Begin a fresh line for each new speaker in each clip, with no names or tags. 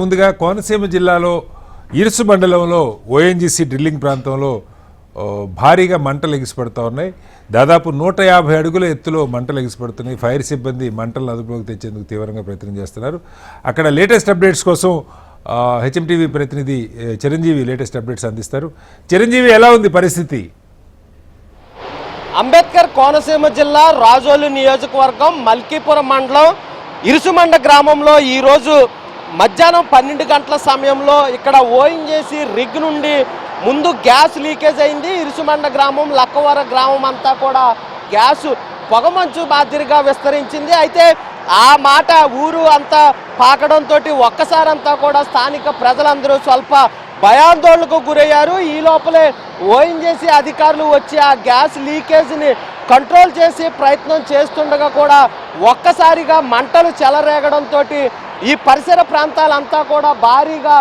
ముందుగా కోనసీమ జిల్లాలో ఇరుసు మండలంలో ఓఎన్జీసీ డ్రిల్లింగ్ ప్రాంతంలో భారీగా మంటలు ఎగిసిపడుతూ ఉన్నాయి. దాదాపు 150 అడుగుల ఎత్తులో మంటలు ఎగిసిపడుతున్నాయి. ఫైర్ సిబ్బంది మంటలను అదుపులోకి తెచ్చేందుకు తీవ్రంగా ప్రయత్నం చేస్తున్నారు. అక్కడ లేటెస్ట్ అప్డేట్స్ కోసం హెచ్ఎంటీవీ ప్రతినిధి చిరంజీవి లేటెస్ట్ అప్డేట్స్ అందిస్తారు. చిరంజీవి, ఎలా ఉంది పరిస్థితి?
అంబేద్కర్ కోనసీమ జిల్లా రాజోలు నియోజకవర్గం మల్కీపురం మండలం ఇరుసుమండ గ్రామంలో ఈరోజు మధ్యాహ్నం 12 గంటల సమయంలో ఇక్కడ ఓఎన్జీసీ రిగ్ నుండి ముందు గ్యాస్ లీకేజ్ అయింది. ఇరుసుమండ గ్రామం, లక్కవర గ్రామం అంతా కూడా గ్యాసు పొగమంచు మాదిరిగా విస్తరించింది. అయితే ఆ మాట ఊరు అంతా పాకడంతో ఒక్కసారంతా కూడా స్థానిక ప్రజలందరూ స్వల్ప భయాందోళనకు గురయ్యారు. ఈ లోపలే ఓఎన్జీసీ అధికారులు వచ్చి ఆ గ్యాస్ లీకేజ్ని కంట్రోల్ చేసి ప్రయత్నం చేస్తుండగా కూడా ఒక్కసారిగా మంటలు చెలరేగడంతో ఈ పరిసర ప్రాంతాలంతా కూడా భారీగా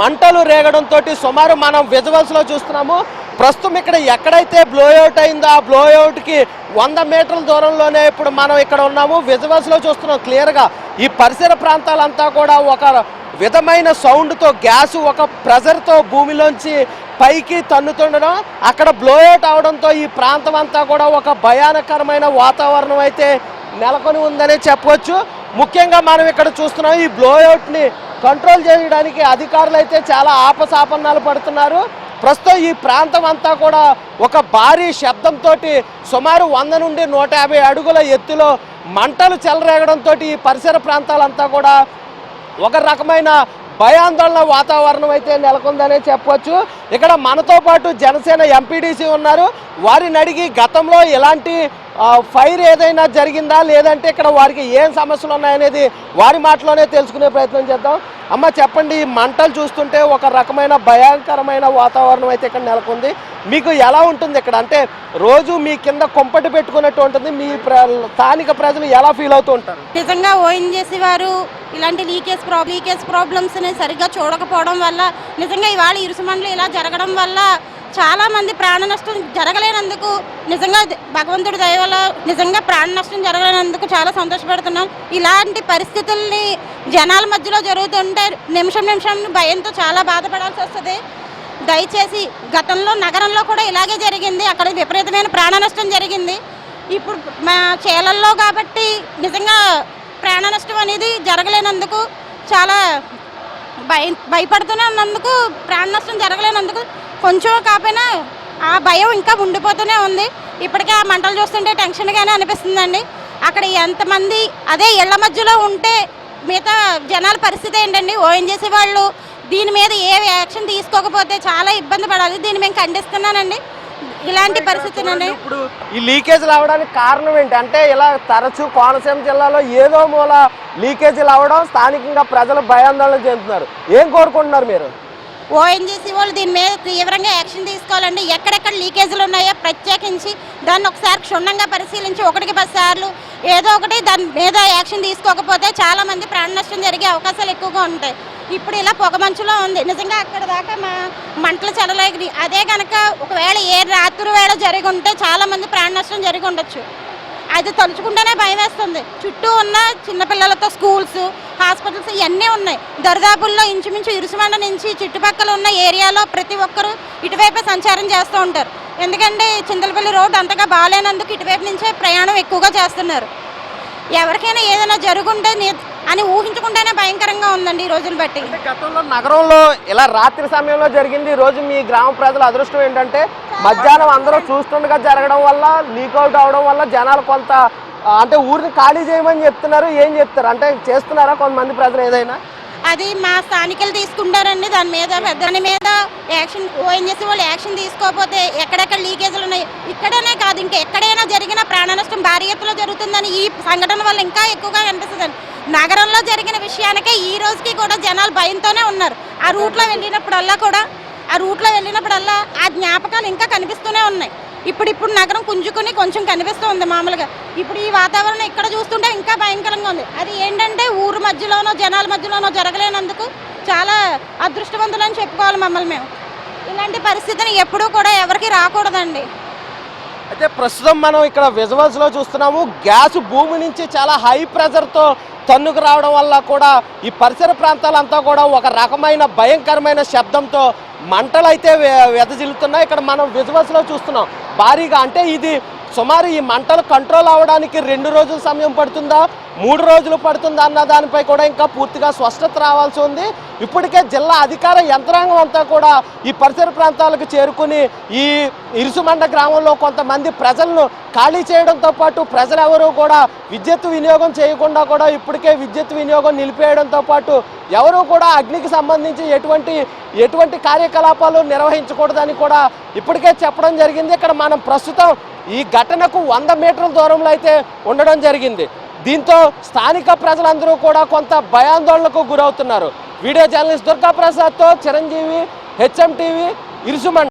మంటలు రేగడంతో సుమారు మనం విజువల్స్లో చూస్తున్నాము. ప్రస్తుతం ఇక్కడ ఎక్కడైతే బ్లోఅవుట్ అయిందో ఆ బ్లోఅవుట్కి 100 మీటర్ల దూరంలోనే ఇప్పుడు మనం ఇక్కడ ఉన్నాము. విజువల్స్లో చూస్తున్నాం క్లియర్గా. ఈ పరిసర ప్రాంతాలంతా కూడా ఒక విధమైన సౌండ్తో గ్యాసు ఒక ప్రెజర్తో భూమిలోంచి పైకి తన్నుతుండడం, అక్కడ బ్లోఅవుట్ అవడంతో ఈ ప్రాంతం అంతా కూడా ఒక భయానకరమైన వాతావరణం అయితే నెలకొని ఉందనే చెప్పవచ్చు. ముఖ్యంగా మనం ఇక్కడ చూస్తున్నాం ఈ బ్లోఅవుట్ని కంట్రోల్ చేయడానికి అధికారులు అయితే చాలా ఆపసాపన్నాలు పడుతున్నారు. ప్రస్తుతం ఈ ప్రాంతం అంతా కూడా ఒక భారీ శబ్దంతో సుమారు 100 నుండి 150 అడుగుల ఎత్తులో మంటలు చెలరేగడంతో ఈ పరిసర ప్రాంతాలంతా కూడా ఒక రకమైన భయాందోళన వాతావరణం అయితే నెలకొందనే చెప్పవచ్చు. ఇక్కడ మనతో పాటు జనసేన ఎంపీడీసీ ఉన్నారు. వారిని అడిగి గతంలో ఇలాంటి ఫైర్ ఏదైనా జరిగిందా, లేదంటే ఇక్కడ వారికి ఏం సమస్యలు ఉన్నాయనేది వారి మాటలోనే తెలుసుకునే ప్రయత్నం చేద్దాం. అమ్మ, చెప్పండి, ఈ మంటలు చూస్తుంటే ఒక రకమైన భయంకరమైన వాతావరణం అయితే ఇక్కడ నెలకొంది. మీకు ఎలా ఉంటుంది ఇక్కడ? అంటే రోజు మీ కింద కొంపటి పెట్టుకున్నట్టు ఉంటుంది. మీ స్థానిక ప్రజలు ఎలా ఫీల్ అవుతూ ఉంటారు?
నిజంగా ఓఎన్జీసీ వారు ఇలాంటి లీకేజ్ ప్రాబ్లమ్స్ని సరిగ్గా చూడకపోవడం వల్ల, నిజంగా ఇవాళ ఇరుసుమండలు ఇలా జరగడం వల్ల చాలా మంది ప్రాణ నష్టం జరగలేనందుకు నిజంగా భగవంతుడి దయ వల్ల నిజంగా ప్రాణ నష్టం జరగలేనందుకు చాలా సంతోషపడుతున్నాం. ఇలాంటి పరిస్థితుల్ని జనాల మధ్యలో జరుగుతుంటే నిమిషం భయంతో చాలా బాధపడాల్సి వస్తుంది. దయచేసి గతంలో నగరంలో కూడా ఇలాగే జరిగింది. అక్కడ విపరీతమైన ప్రాణ నష్టం జరిగింది. ఇప్పుడు మా చేలల్లో కాబట్టి నిజంగా ప్రాణ నష్టం అనేది జరగలేనందుకు చాలా భయపడుతూనే ఉన్నందుకు, ప్రాణ నష్టం జరగలేనందుకు కొంచెం కాకపోయినా ఆ భయం ఇంకా ఉండిపోతూనే ఉంది. ఇప్పటికే ఆ మంటలు చూస్తుంటే టెన్షన్గానే అనిపిస్తుందండి. అక్కడ ఎంతమంది అదే ఇళ్ల మధ్యలో ఉంటే మిగతా జనాల పరిస్థితి ఏంటండి? ఓఎన్జీసీ వాళ్ళు దీని మీద ఏ యాక్షన్ తీసుకోకపోతే చాలా ఇబ్బంది పడాలి. దీన్ని మేము ఖండిస్తున్నానండి. ఇలాంటి పరిస్థితినండి.
ఇప్పుడు ఈ లీకేజ్ రావడానికి కారణం ఏంటి? అంటే ఇలా తరచూ కోనసీమ జిల్లాలో ఏదో మూల లీకేజీలు అవడం, స్థానికంగా ప్రజలు భయాందోళన చెందుతున్నారు. ఏం కోరుకుంటున్నారు మీరు?
ఓఎన్జీసీ వాళ్ళు దీని మీద తీవ్రంగా యాక్షన్ తీసుకోవాలండి. ఎక్కడెక్కడ లీకేజీలు ఉన్నాయో ప్రత్యేకించి దాన్ని ఒకసారి క్షుణ్ణంగా పరిశీలించి 1కి 10 సార్లు ఏదో ఒకటి దాని మీద యాక్షన్ తీసుకోకపోతే చాలామంది ప్రాణ నష్టం జరిగే అవకాశాలు ఎక్కువగా ఉంటాయి. ఇప్పుడు ఇలా పొగమంచులో ఉంది. నిజంగా అక్కడ దాకా మంటలు చెలలేగి అదే కనుక ఒకవేళ ఏ రాత్రి వేళ జరిగి ఉంటే చాలామంది ప్రాణ నష్టం జరిగి ఉండొచ్చు. అది తలుచుకుంటేనే భయం వేస్తుంది. చుట్టూ ఉన్న చిన్నపిల్లలతో స్కూల్స్, హాస్పిటల్స్ ఇవన్నీ ఉన్నాయి. దరిదాపుల్లో ఇంచుమించు ఇరుసుమండ నుంచి చుట్టుపక్కల ఉన్న ఏరియాలో ప్రతి ఒక్కరూ ఇటువైపే సంచారం చేస్తూ ఉంటారు. ఎందుకంటే చింతలపల్లి రోడ్డు అంతగా బాగాలేనందుకు ఇటువైపు నుంచే ప్రయాణం ఎక్కువగా చేస్తున్నారు. ఎవరికైనా ఏదైనా జరుగుంటే అని ఊహించుకుంటేనే భయంకరంగా ఉందండి ఈ రోజులు బట్టి.
గతంలో నగరంలో ఇలా రాత్రి సమయంలో జరిగింది. ఈ రోజు మీ గ్రామ ప్రజల అదృష్టం ఏంటంటే మధ్యాహ్నం అందరూ చూస్తుండగా జరగడం వల్ల, లీకౌట్ అవడం వల్ల జనాలు కొంత అంటే ఊరిని ఖాళీ చేయమని చెప్తున్నారు. ఏం చెప్తారు? అంటే చేస్తున్నారా కొంతమంది ప్రజలు ఏదైనా?
అది మా స్థానికులు తీసుకుంటారండి. దాని మీద యాక్షన్ ఓఎన్జీసీ వాళ్ళు యాక్షన్ తీసుకోకపోతే ఎక్కడెక్కడ లీకేజీలు ఉన్నాయి, ఇక్కడనే కాదు ఇంకా ఎక్కడైనా జరిగిన ప్రాణ నష్టం భారీ ఎత్తులో జరుగుతుందని ఈ సంఘటన వల్ల ఇంకా ఎక్కువగా కనిపిస్తుందండి. నగరంలో జరిగిన విషయానికే ఈ రోజుకి కూడా జనాలు భయంతోనే ఉన్నారు. ఆ రూట్లో వెళ్ళినప్పుడల్లా ఆ జ్ఞాపకాలు ఇంకా కనిపిస్తూనే ఉన్నాయి. ఇప్పుడు నగరం పుంజుకుని కొంచెం కనిపిస్తూ ఉంది మామూలుగా. ఇప్పుడు ఈ వాతావరణం ఇక్కడ చూస్తుంటే ఇంకా భయంకరంగా ఉంది. అది ఏంటంటే ఊరు మధ్యలోనో జనాల మధ్యలోనో జరగలేనందుకు చాలా అదృష్టవంతులని చెప్పుకోవాలి మమ్మల్ని మేము. ఇలాంటి పరిస్థితిని ఎప్పుడూ కూడా ఎవరికి రాకూడదండి.
అయితే ప్రస్తుతం మనం ఇక్కడ విజువల్స్లో చూస్తున్నాము. గ్యాస్ భూమి నుంచి చాలా హై ప్రెజర్తో తన్నుకు రావడం వల్ల కూడా ఈ పరిసర ప్రాంతాలంతా కూడా ఒక రకమైన భయంకరమైన శబ్దంతో మంటలు అయితే వెదజిల్లుతున్నాయి. ఇక్కడ మనం విజువల్స్లో చూస్తున్నాం భారీగా. అంటే ఇది సుమారు ఈ మంటలు కంట్రోల్ అవ్వడానికి 2 రోజుల సమయం పడుతుందా 3 రోజులు పడుతుందా అన్న దానిపై కూడా ఇంకా పూర్తిగా స్పష్టత రావాల్సి ఉంది. ఇప్పటికే జిల్లా అధికార యంత్రాంగం అంతా కూడా ఈ పరిసర ప్రాంతాలకు చేరుకుని ఈ ఇరుసుమండ గ్రామంలో కొంతమంది ప్రజలను ఖాళీ చేయడంతో పాటు ప్రజలెవరూ కూడా విద్యుత్ వినియోగం చేయకుండా కూడా ఇప్పటికే విద్యుత్ వినియోగం నిలిపేయడంతో పాటు ఎవరూ కూడా అగ్నికి సంబంధించి ఎటువంటి కార్యకలాపాలు నిర్వహించకూడదని కూడా ఇప్పటికే చెప్పడం జరిగింది. ఇక్కడ మనం ప్రస్తుతం ఈ ఘటనకు 100 మీటర్ల దూరంలో అయితే ఉండడం జరిగింది. దీంతో స్థానిక ప్రజలందరూ కూడా కొంత భయాందోళనకు గురవుతున్నారు. వీడియో జర్నలిస్ట్ దుర్గా ప్రసాద్తో చిరంజీవి, హెచ్ఎం టీవీ, ఇరుసుమండ.